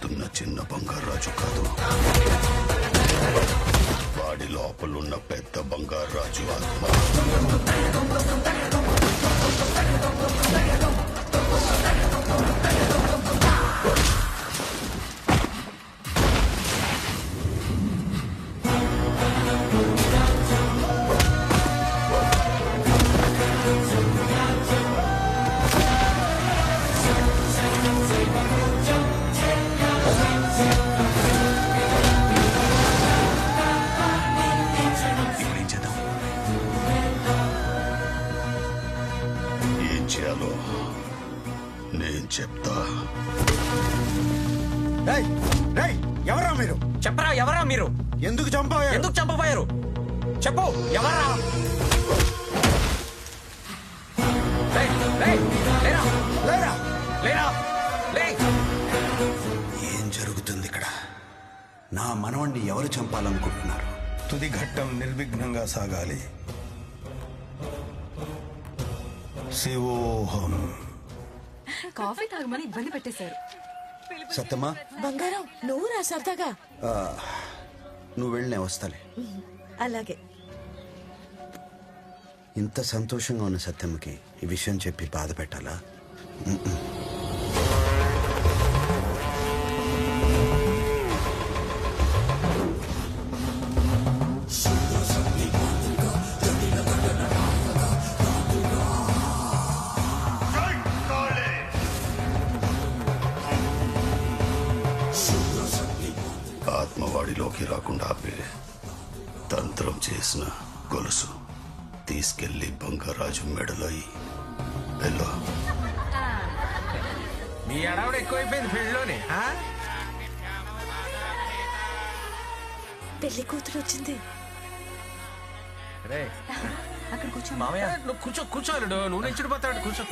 తిరుగుతున్న చిన్న బంగారాజు కాదు, వాడి లోపలున్న పెద్ద బంగారాజు ఆత్మ. నేను చెప్తా. ఎవరా మీరు? చెప్పరా, ఎవరా మీరు? ఎందుకు చంపబోయారు? చెప్పు, ఎవరా? ఏం జరుగుతుంది ఇక్కడ? నా మనవణ్ణి ఎవరు చంపాలనుకుంటున్నారు? తుది ఘట్టం నిర్విఘ్నంగా సాగాలి. శివోహం. కాఫీ తాగమని ఇబ్బంది పెట్టేశారు. సత్యమా, బంగారం నువ్వు రా సరదాగా. నువ్వు వెళ్ళినే వస్తాలే. అలాగే. ఇంత సంతోషంగా ఉన్న సత్యమ్మకి ఈ విషయం చెప్పి బాధ పెట్టాలా? ఆత్మవాడిలోకి రాకుండా ఆపే తంత్రం చేసిన గొలుసు తీసుకెళ్లి బంగారాజు మెడలో వెళ్ళు. మీ అడవుడు ఎక్కువైపోయింది పెళ్ళిలోనే. పెళ్లి కూతురు వచ్చింది. అక్కడ కూర్చో మామయ్య. నువ్వు కూర్చోాలడు, నువ్వు నిచ్చిడిపోతాడు. కూర్చో.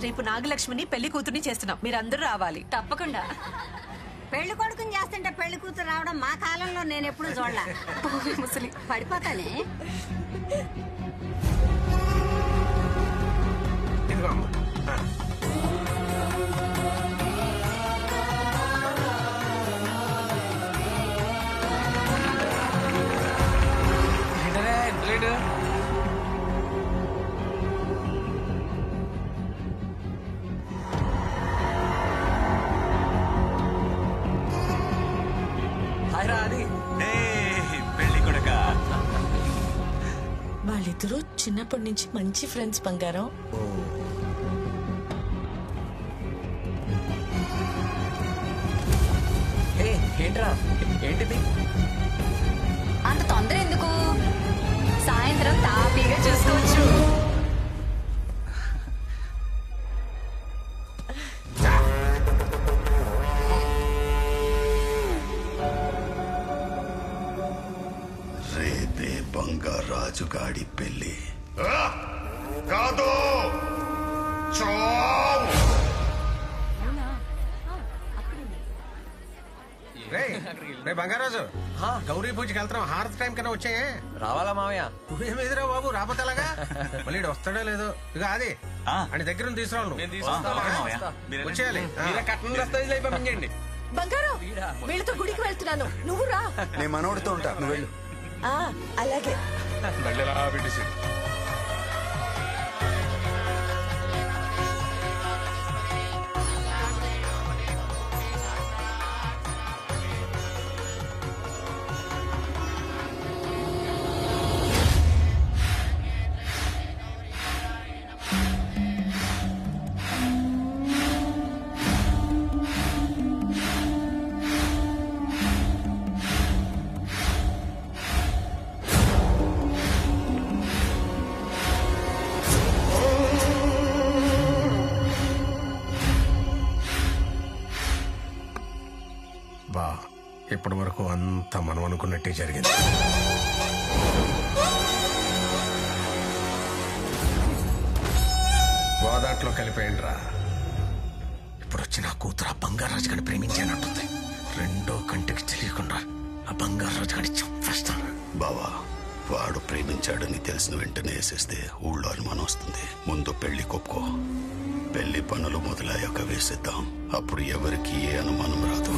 రేపు నాగలక్ష్మిని పెళ్లి కూతుర్ని చేస్తున్నాం, మీరందరూ రావాలి. తప్పకుండా. పెళ్లి కొడుకుని చేస్తుంటే పెళ్లి కూతురు రావడం మా కాలంలో నేను ఎప్పుడు చూడలా. ముసలి పడిపోతానే. ఇదిగో అమ్మ. వాళ్ళిద్దరూ చిన్నప్పటి నుంచి మంచి ఫ్రెండ్స్ బంగారం. ఏంట్రా, ఏంటిది? అంత తొందర ఎందుకు? సాయంత్రం తాపీగా చూసుకోవచ్చు. రేపే బంగారాజు గాడి పెళ్లి కాదు. రే బంగారాజు, గౌరీ పూజకి వెళ్తాం. హారతి టైం కన్నా వచ్చాయే. రావాలా మామయ్య? నువ్వేమిదిరా బాబు, రాకపోతే ఎలాగా? మళ్ళీ వస్తాడో లేదో. ఇక అది అని దగ్గర తీసుకురావు. వచ్చేయాలి. పంపించండి. బంగారం వీళ్ళతో గుడికి వెళ్తున్నాను, నువ్వు రా. నేను మనోడితో ఉంటా, నువ్వు వెళ్ళు. అలాగే. ఇప్పటి వరకు అంతా మనం అనుకున్నట్టే జరిగింది. గోదాట్లో కలిపేయండిరా. ఇప్పుడు వచ్చి నా కూతురు ఆ బంగారాజు గడిని ప్రేమించానంటుంది. రెండో కంటికి తెలియకుండా ఆ బంగారాజు గడి చంపేస్తాను. బావా, వాడు ప్రేమించాడని తెలిసిన వెంటనే వేసేస్తే ఊళ్ళో అనుమానం వస్తుంది. ముందు పెళ్లి కొప్పుకో. పెళ్లి పనులు మొదలయ్యాక వేసేద్దాం. అప్పుడు ఎవరికి ఏ అనుమానం రాదు.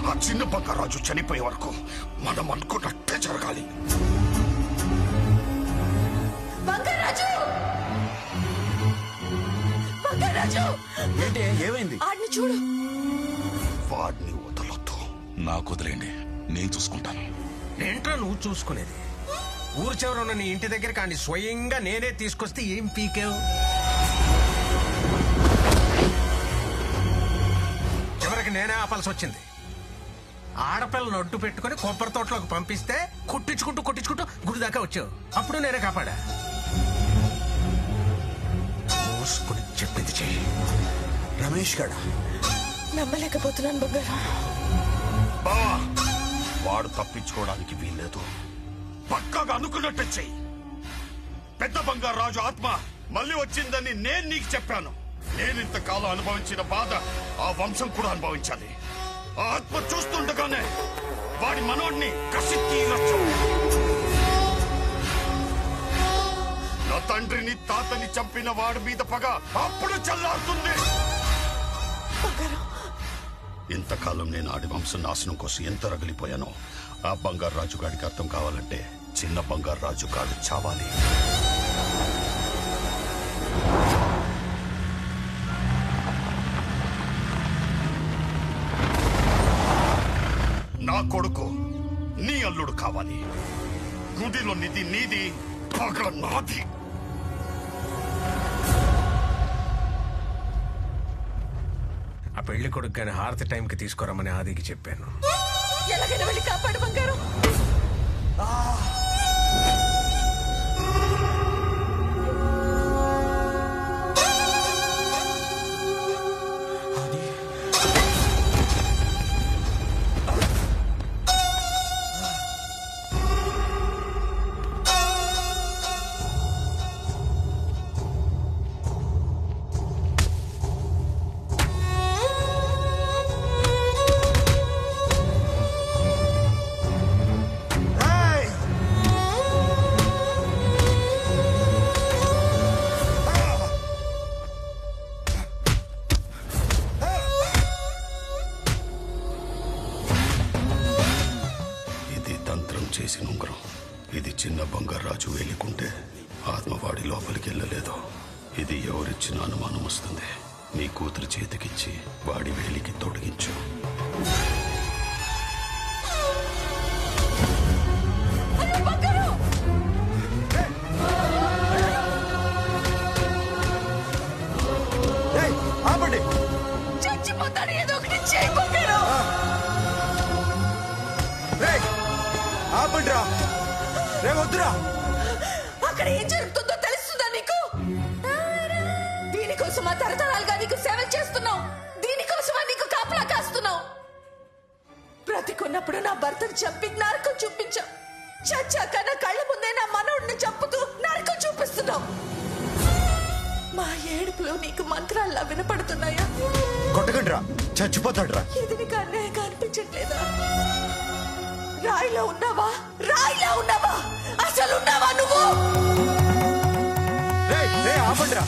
ఆ చిన్న బంగారాజు చనిపోయే వరకు మనం అనుకున్నట్టే జరగాలి. బంగారాజు! బంగారాజు! ఏంటి ఏమైంది? ఆడిని చూడు. వాడిని వదలొద్దు. నాకు వదిలేండి, నేను చూసుకుంటాను. ఏంట్రా నువ్వు చూసుకునేది? ఊరు చివర ఉన్న నీ ఇంటి దగ్గర కానీ స్వయంగా నేనే తీసుకొస్తే ఏం పీకేవు? చివరికి నేనే ఆపాల్సి వచ్చింది. ఆడపిల్లను అడ్డు పెట్టుకుని కొబ్బరి తోటలోకి పంపిస్తే కొట్టించుకుంటూ గుడి దాకా వచ్చావు. అప్పుడు నేనే కాపాడా. మూసుకుని చెప్పింది చెయ్యి. రమేష్ గడా నమ్మలేకపోతున్నాను బంగారం. బావా, వాడు తప్పించుకోవడానికి వీల్లేదు. పక్కాగా అనుకున్నట్టే చెయ్యి. పెద్ద బంగారాజు ఆత్మ మళ్ళీ వచ్చిందని నేను నీకు చెప్పాను. నేనింతకాలం అనుభవించిన బాధ ఆ వంశం కూడా అనుభవించాలి. ఆ ఆత్మ చూస్తుండగానే వాడి మనోడిని కసి తీరొచ్చు. నా తండ్రిని తాతని చంపిన వాడి మీద పగ అప్పుడు చల్లారుతుంది. ఇంతకాలం నేను ఆడి వంశం నాశనం కోసం ఎంత రగిలిపోయానో ఆ బంగారు రాజు గాడికి అర్థం కావాలంటే చిన్న బంగారు రాజు గాడు చావాలి. నా కొడుకు నీ అల్లుడు కావాలి. గుడిలో నిధి నీది, పగ నాది. ఆ పెళ్లి కొడుకు కానీ హారతి టైంకి తీసుకురమ్మని ఆదికి చెప్పాను. ఎలాగైనా వెళ్ళి కాపాడు బంగారం. చేసిన ఉంగరం ఇది. చిన్న బంగారు రాజు వేలికుంటే ఆత్మవాడి లోపలికి వెళ్ళలేదు. ఇది ఎవరిచ్చిన అనుమానం వస్తుంది. నీ కూతురు చేతికిచ్చి వాడి వేలికి తొడిగించు. ఆపండి. చచ్చిపోతాను, ఏదో ఒకటి చేయి బంగారం. ఆపండిరా. రే వద్దురా. అక్కడ ఏం జరుగుతుందో తెలుస్తుందా నీకు? దీనికోసమా తరతరాలుగా నీకు సేవలు చేస్తున్నావు? దీనికోసమా నీకు కాపలా కాస్తున్నావు? బ్రతికున్నప్పుడు నా భర్తను చంపి నరకం చూపించావు. చచ్చాక నా కళ్ళ ముందే నా మనవుడిని చంపుతూ నరకం చూపిస్తున్నావు. మా ఏడుపులో నీకు మంత్రాల్లా వినపడుతున్నాయా? కొట్టకండిరా, చచ్చిపోతాడురా. ఇది నీకు అన్యాయంగా అనిపించట్లేదా? రాయిలో ఉన్నావా? రాయిలో ఉన్నావా? అసలు ఉన్నావా నువ్వు? ఆపండిరా.